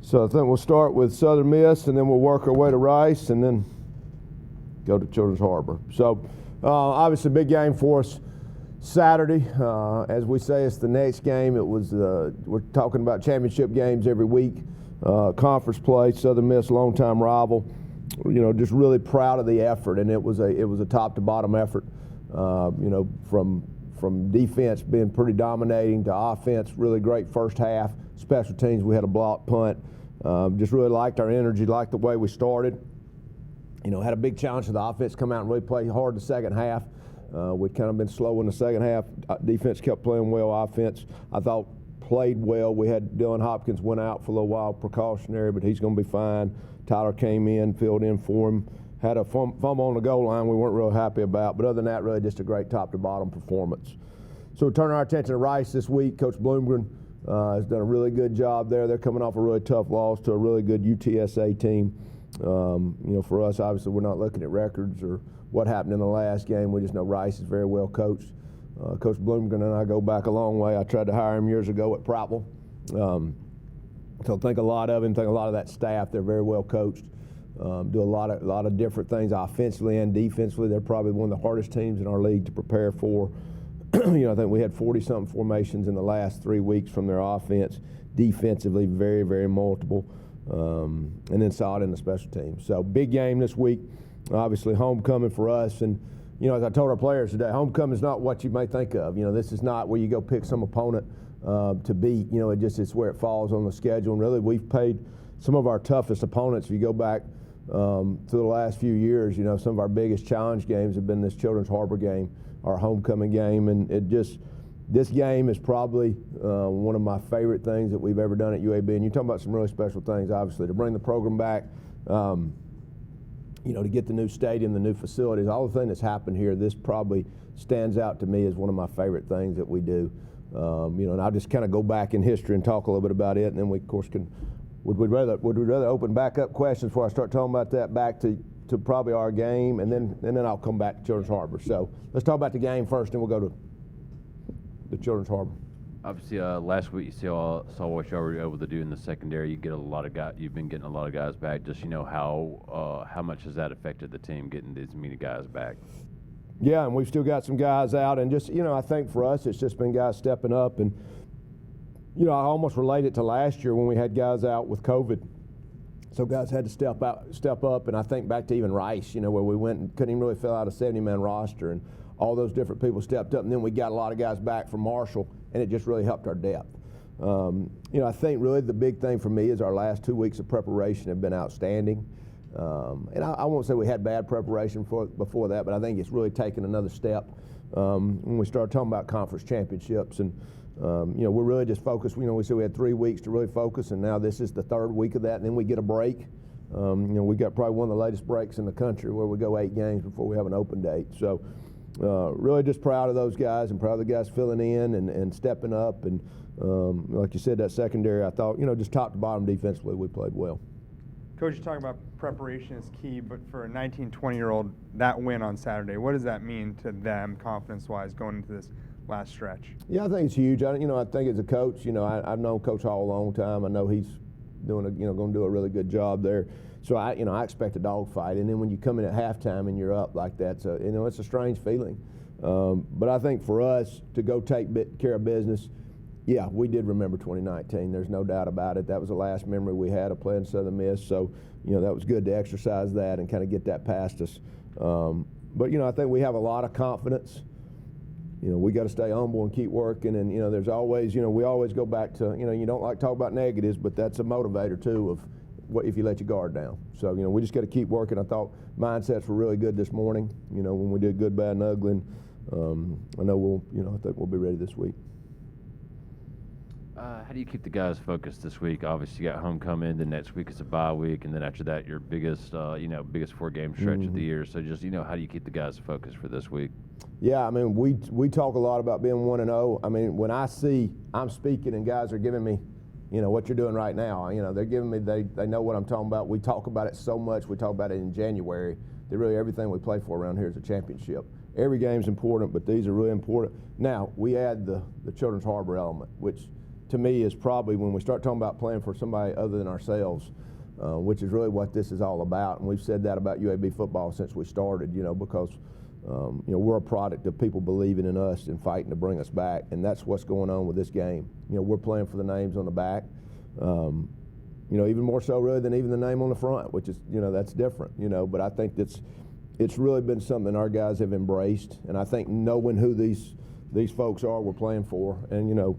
So I think we'll start with Southern Miss, and then we'll work our way to Rice, and then go to Children's Harbor. So obviously a big game for us Saturday. As we say, it's the next game. It was we're talking about championship games every week. Conference play, Southern Miss, longtime rival. You know, just really proud of the effort, and it was a top to bottom effort. You know, from defense being pretty dominating to offense, really great first half. Special teams, we had a block punt. Just really liked our energy, liked the way we started. You know, had a big challenge for the offense, come out and really play hard the second half. We'd kind of been slow in the second half. Defense kept playing well. Offense, I thought, played well. We had Dylan Hopkins went out for a little while, precautionary, but he's going to be fine. Tyler came in, filled in for him. Had a fumble on the goal line we weren't real happy about, but other than that, really just a great top-to-bottom performance. So we turn our attention to Rice this week. Coach Bloomgren has done a really good job there. They're coming off a really tough loss to a really good UTSA team. You know, for us, obviously, we're not looking at records or what happened in the last game. We just know Rice is very well coached. Coach Bloomgren and I go back a long way. I tried to hire him years ago at Prattville. So think a lot of him, think a lot of that staff. They're very well coached. Do a lot of different things offensively and defensively. They're probably one of the hardest teams in our league to prepare for. You know, I think we had 40-something formations in the last 3 weeks from their offense. Defensively, very, very multiple. And then solid in the special teams. So big game this week. Obviously homecoming for us. And, you know, as I told our players today, homecoming is not what you may think of. You know, this is not where you go pick some opponent to beat. You know, it's where it falls on the schedule. And really, we've played some of our toughest opponents. If you go back through the last few years, you know, some of our biggest challenge games have been this Children's Harbor game, our homecoming game. And this game is probably one of my favorite things that we've ever done at UAB. And you're talking about some really special things, obviously, to bring the program back, you know, to get the new stadium, the new facilities, all the things that's happened here. This probably stands out to me as one of my favorite things that we do. You know, and I'll just kind of go back in history and talk a little bit about it, and then we, of course, would we rather open back up questions before I start talking about that back to probably our game, and then I'll come back to Children's Harbor. So let's talk about the game first, and we'll go to the Children's Harbor. Obviously, last week you saw what you were able to do in the secondary. You get a lot of guys. You've been getting a lot of guys back. Just, you know, how much has that affected the team getting as many guys back? Yeah, and we've still got some guys out, and just, you know, I think for us it's just been guys stepping up, and, you know, I almost relate it to last year when we had guys out with COVID. So guys had to step up, and I think back to even Rice, you know, where we went and couldn't even really fill out a 70-man roster, and all those different people stepped up, and then we got a lot of guys back from Marshall, and it just really helped our depth. You know, I think really the big thing for me is our last 2 weeks of preparation have been outstanding. And I won't say we had bad preparation before that, but I think it's really taken another step when we started talking about conference championships. And, you know, we're really just focused. You know, we said we had 3 weeks to really focus, and now this is the third week of that, and then we get a break. You know, we got probably one of the latest breaks in the country where we go 8 games before we have an open date. So really just proud of those guys and proud of the guys filling in and stepping up. And like you said, that secondary, I thought, you know, just top to bottom defensively, we played well. Coach, you're talking about preparation is key, but for a 19, 20-year-old, that win on Saturday, what does that mean to them confidence-wise going into this last stretch? Yeah, I think it's huge. You know, I think as a coach, you know, I've known Coach Hall a long time. I know he's doing going to do a really good job there. So I expect a dogfight, and then when you come in at halftime and you're up like that, so you know, it's a strange feeling. But I think for us to go take care of business, yeah, we did remember 2019. There's no doubt about it. That was the last memory we had of playing Southern Miss. So, you know, that was good to exercise that and kind of get that past us. But, you know, I think we have a lot of confidence. You know, we got to stay humble and keep working. And, you know, there's always, you know, we always go back to, you know, you don't like to talk about negatives, but that's a motivator, too, of what if you let your guard down. So, you know, we just got to keep working. I thought mindsets were really good this morning, you know, when we did good, bad, and ugly. And I know I think we'll be ready this week. How do you keep the guys focused this week? Obviously, you got homecoming. The next week is a bye week, and then after that, your biggest 4-game stretch of the year. So, just how do you keep the guys focused for this week? Yeah, I mean, we talk a lot about being 1-0. I mean, when I'm speaking and guys are giving me, you know, what you're doing right now. You know, they're giving me, they know what I'm talking about. We talk about it so much. We talk about it in January. That really everything we play for around here is a championship. Every game's important, but these are really important. Now, we add the Children's Harbor element, which to me, is probably when we start talking about playing for somebody other than ourselves, which is really what this is all about. And we've said that about UAB football since we started, because we're a product of people believing in us and fighting to bring us back, and that's what's going on with this game. We're playing for the names on the back, even more so really than even the name on the front, which is, that's different, but I think it's really been something our guys have embraced, and I think knowing who these folks are we're playing for, and,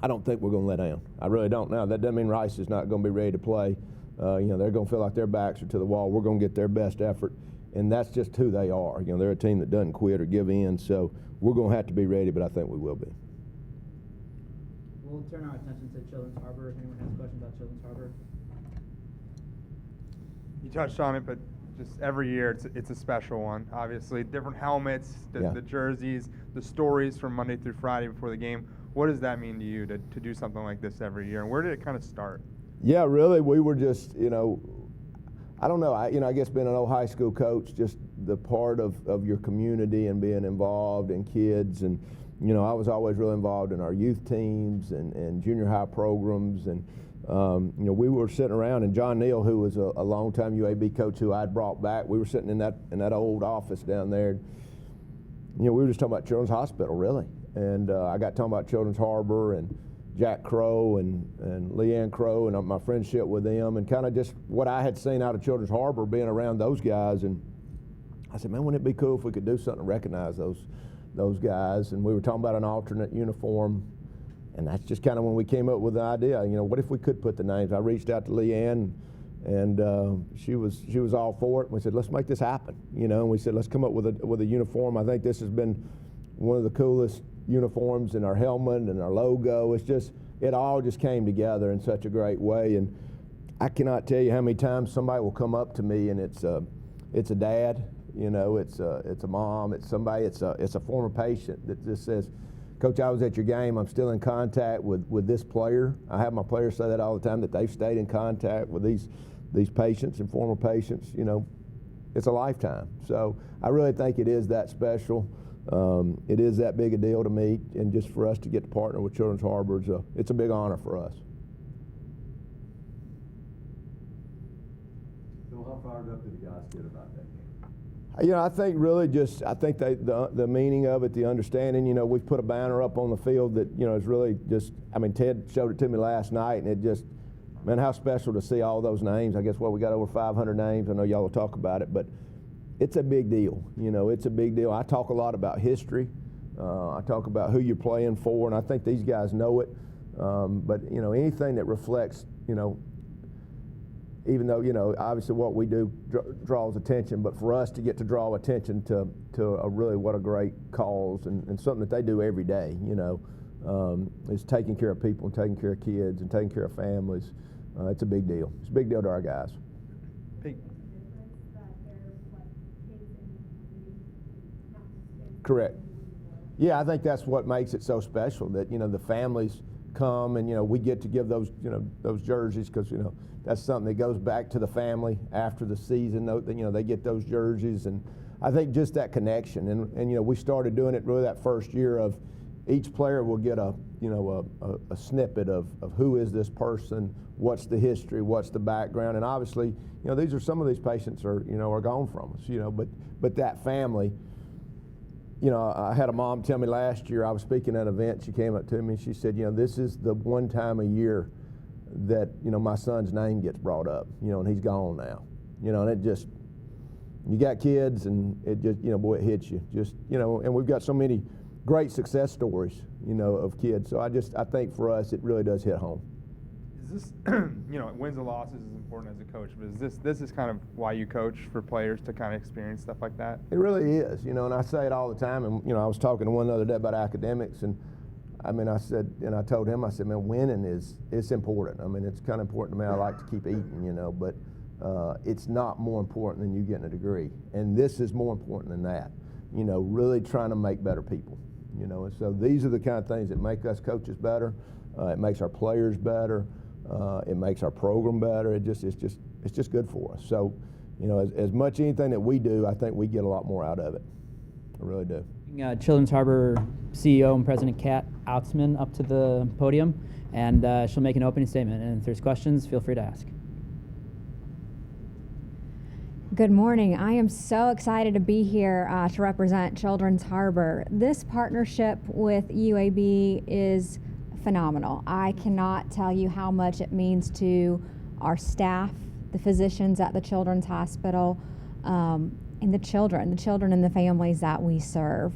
I don't think we're going to let down. I really don't. Now, that doesn't mean Rice is not going to be ready to play. They're going to feel like their backs are to the wall. We're going to get their best effort, and that's just who they are. They're a team that doesn't quit or give in, so we're going to have to be ready, but I think we will be. We'll turn our attention to Children's Harbor. If anyone has questions about Children's Harbor. You touched on it, but just every year it's a special one. Obviously, different helmets, the jerseys, the stories from Monday through Friday before the game. What does that mean to you to do something like this every year? And where did it kind of start? Yeah, really, we were just, I don't know. I guess being an old high school coach, just the part of your community and being involved in kids, and I was always really involved in our youth teams and junior high programs, and we were sitting around, and John Neal, who was a longtime UAB coach who I'd brought back, we were sitting in that old office down there. We were just talking about Children's Hospital, really, and I got talking about Children's Harbor and Jack Crow and Leanne Crow and my friendship with them, and kind of just what I had seen out of Children's Harbor, being around those guys. And I said, man, wouldn't it be cool if we could do something to recognize those guys? And we were talking about an alternate uniform, and that's just kind of when we came up with the idea. What if we could put the names? I reached out to Leanne, and she was all for it. And we said, let's make this happen. And we said, let's come up with a uniform. I think this has been one of the coolest uniforms, and our helmet and our logo. It all just came together in such a great way, and I cannot tell you how many times somebody will come up to me, and it's a dad, it's a mom, it's somebody, it's a former patient that just says, Coach, I was at your game. I'm still in contact with this player. I have my players say that all the time, that they've stayed in contact with these patients and former patients. It's a lifetime. So I really think it is that special. It is that big a deal to me, and just for us to get to partner with Children's Harbor, it's a big honor for us. So how fired up did the guys get about that game? I think really the meaning of it, the understanding. We've put a banner up on the field that is really just. Ted showed it to me last night, and it just, man, how special to see all those names. I guess we got over 500 names. I know y'all will talk about it, but it's a big deal. It's a big deal. I talk a lot about history. I talk about who you're playing for, and I think these guys know it. But anything that reflects, even though obviously what we do draws attention, but for us to get to draw attention to a really what a great cause and something that they do every day, is taking care of people and taking care of kids and taking care of families. It's a big deal. It's a big deal to our guys. Correct. Yeah, I think that's what makes it so special, that the families come, and we get to give those those jerseys, because that's something that goes back to the family after the season. They get those jerseys, and I think just that connection, and we started doing it really that first year of each player will get a snippet of who is this person, what's the history, what's the background, and obviously these are some of these patients are gone from us, but that family. I had a mom tell me last year, I was speaking at an event, she came up to me and she said, this is the one time a year that, my son's name gets brought up, and he's gone now. And it just, you got kids, and it just, boy, it hits you. Just, and we've got so many great success stories, of kids. So I think for us, it really does hit home. Is this, wins and losses is important as a coach, but this is kind of why you coach, for players to kind of experience stuff like that? It really is, and I say it all the time, and, I was talking to one the other day about academics, and I said, and I told him, I said, man, winning it's important. It's kind of important to me. I like to keep eating, but it's not more important than you getting a degree, and this is more important than that, really trying to make better people, and so these are the kind of things that make us coaches better. It makes our players better. It makes our program better. It's just good for us. So, as much anything that we do, I think we get a lot more out of it. I really do. Children's Harbor CEO and President Kat Outsman up to the podium, and she'll make an opening statement. And if there's questions, feel free to ask. Good morning. I am so excited to be here to represent Children's Harbor. This partnership with UAB is phenomenal. I cannot tell you how much it means to our staff, the physicians at the Children's Hospital, and the children and the families that we serve.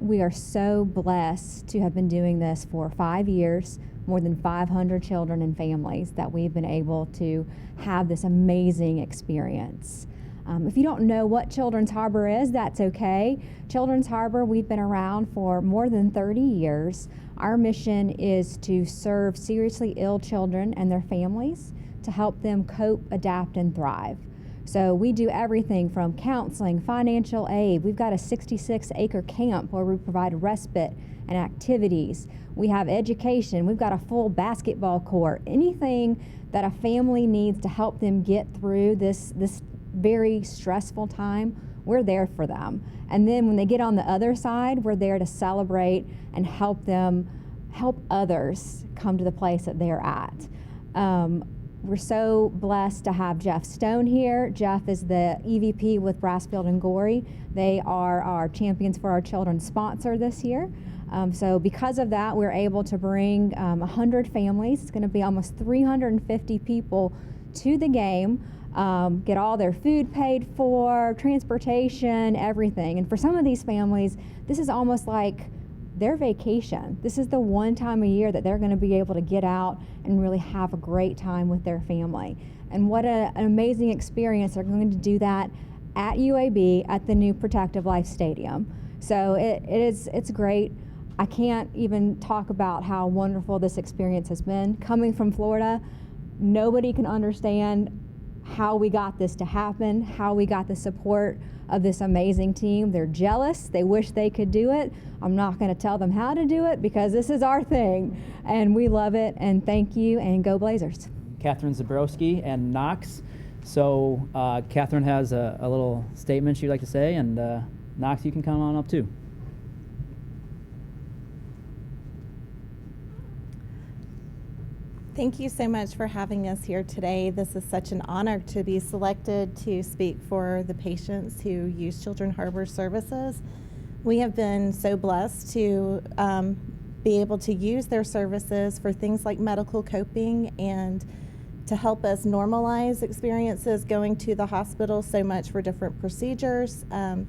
We are so blessed to have been doing this for 5 years, more than 500 children and families that we've been able to have this amazing experience. If you don't know what Children's Harbor is, that's okay. Children's Harbor, we've been around for more than 30 years. Our mission is to serve seriously ill children and their families to help them cope, adapt, and thrive. So we do everything from counseling, financial aid. We've got a 66-acre camp where we provide respite and activities. We have education. We've got a full basketball court. Anything that a family needs to help them get through this very stressful time, we're there for them. And then when they get on the other side, we're there to celebrate and help others come to the place that they're at. We're so blessed to have Jeff Stone here. Jeff is the EVP with Brassfield and Gorey. They are our Champions for Our Children sponsor this year. So because of that, we're able to bring 100 families. It's going to be almost 350 people to the game, get all their food paid for, transportation, everything. And for some of these families, this is almost like their vacation. This is the one time a year that they're going to be able to get out and really have a great time with their family. And what an amazing experience. They're going to do that at UAB at the new Protective Life Stadium. So it's great. I can't even talk about how wonderful this experience has been. Coming from Florida, nobody can understand how we got this to happen, how we got the support of this amazing team. They're jealous. They wish they could do it. I'm not going to tell them how to do it because this is our thing, and we love it, and thank you, and go Blazers. Catherine Zabrowski and Knox. So Catherine has a little statement she'd like to say, and Knox, you can come on up too. Thank you so much for having us here today. This is such an honor to be selected to speak for the patients who use Children's Harbor services. We have been so blessed to be able to use their services for things like medical coping and to help us normalize experiences going to the hospital so much for different procedures. It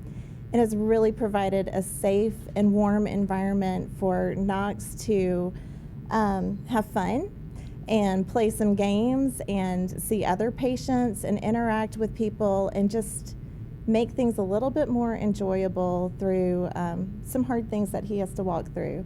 has really provided a safe and warm environment for Knox to have fun and play some games and see other patients and interact with people and just make things a little bit more enjoyable through some hard things that he has to walk through.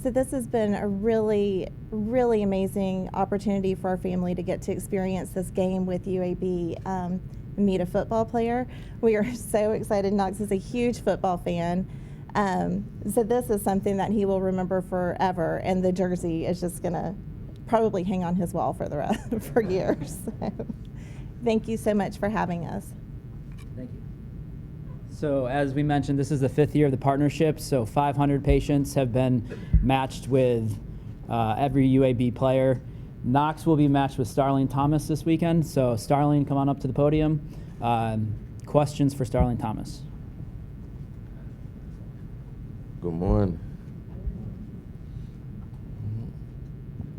So this has been a really, really amazing opportunity for our family to get to experience this game with UAB, meet a football player. We are so excited. Knox is a huge football fan. So this is something that he will remember forever, and the jersey is just gonna probably hang on his wall for the rest for years. So, thank you so much for having us. Thank you. So as we mentioned, this is the 5th year of the partnership. So 500 patients have been matched with every UAB player. Knox will be matched with Starling Thomas this weekend. So Starling, come on up to the podium. Questions for Starling Thomas? Good morning.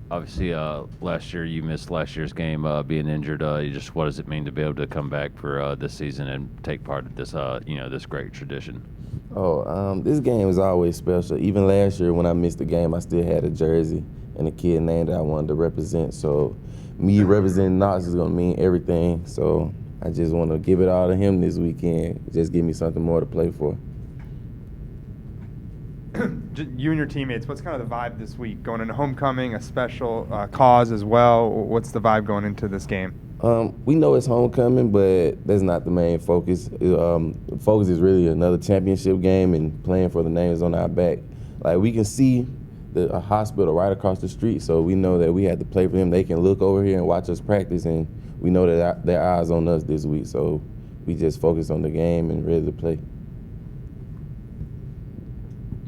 Obviously, last year you missed last year's game, being injured. What does it mean to be able to come back for this season and take part of this, this great tradition? This game is always special. Even last year when I missed the game, I still had a jersey and a kid name that I wanted to represent. So me representing Knox is going to mean everything. So I just want to give it all to him this weekend. Just give me something more to play for. You and your teammates, what's kind of the vibe this week? Going into homecoming, a special cause as well. What's the vibe going into this game? We know it's homecoming, but that's not the main focus. The focus is really another championship game and playing for the names on our back. Like, we can see a hospital right across the street, so we know that we have to play for them. They can look over here and watch us practice, and we know that their eyes on us this week. So we just focus on the game and ready to play.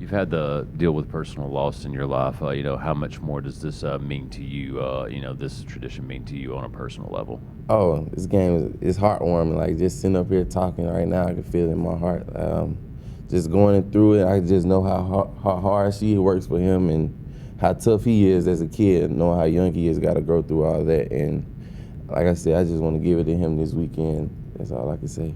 You've had the deal with personal loss in your life. You know, how much more does this mean to you? You know, this tradition mean to you on a personal level? Oh, this game is heartwarming. Like, just sitting up here talking right now, I can feel it in my heart. Just going through it, I just know how hard she works for him and how tough he is as a kid, knowing how young he is, got to go through all that. And like I said, I just want to give it to him this weekend. That's all I can say.